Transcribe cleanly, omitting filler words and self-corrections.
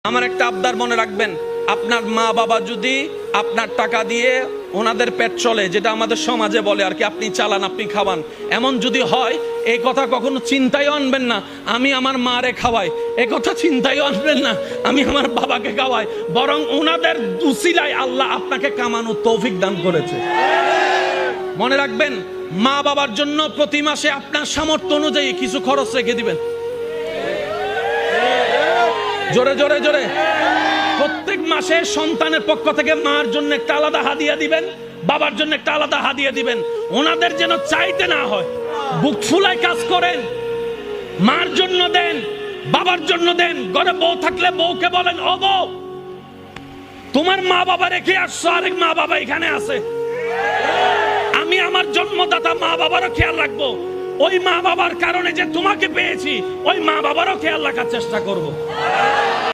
আমার একটা আবদার মনে রাখবেন, আপনার মা বাবা যদি আপনার টাকা দিয়ে ওনাদের পেট চলে, যেটা আমাদের সমাজে বলে আর কি, আপনি চালান আপনি খাওয়ান, এমন যদি হয় এই কথা কখনো চিন্তায় আনবেন না আমি আমার মারে খাওয়াই, এই কথা চিন্তায় আনবেন না আমি আমার বাবাকে খাওয়াই, বরং ওনাদের উসিলায় আল্লাহ আপনাকে কামানোর তৌফিক দান করেছে। মনে রাখবেন, মা বাবার জন্য প্রতি মাসে আপনার সামর্থ্য অনুযায়ী কিছু খরচ রেখে দিবেন। জোরে জোরে জোরে প্রত্যেক মাসে সন্তানের পক্ষ থেকে মার জন্য একটা আলাদা হাদিয়া দিবেন, বাবার জন্য একটা আলাদা হাদিয়া দিবেন। ওনাদের যেন চাইতে না হয়, বুক ফুলায় কাজ করেন, মার জন্য দেন, বাবার জন্য দেন। ঘরে বউ থাকলে বউকে বলেন, ও বউ, তোমার মা বাবা রেখে আসছো, আরেক মা বাবা এখানে আছে, আমি আমার জন্মদাতা মা বাবারও খেয়াল রাখবো। ওই মা বাবার কারণে যে তোমাকে পেয়েছি, ওই মা বাবারও খেয়াল রাখার চেষ্টা করবো।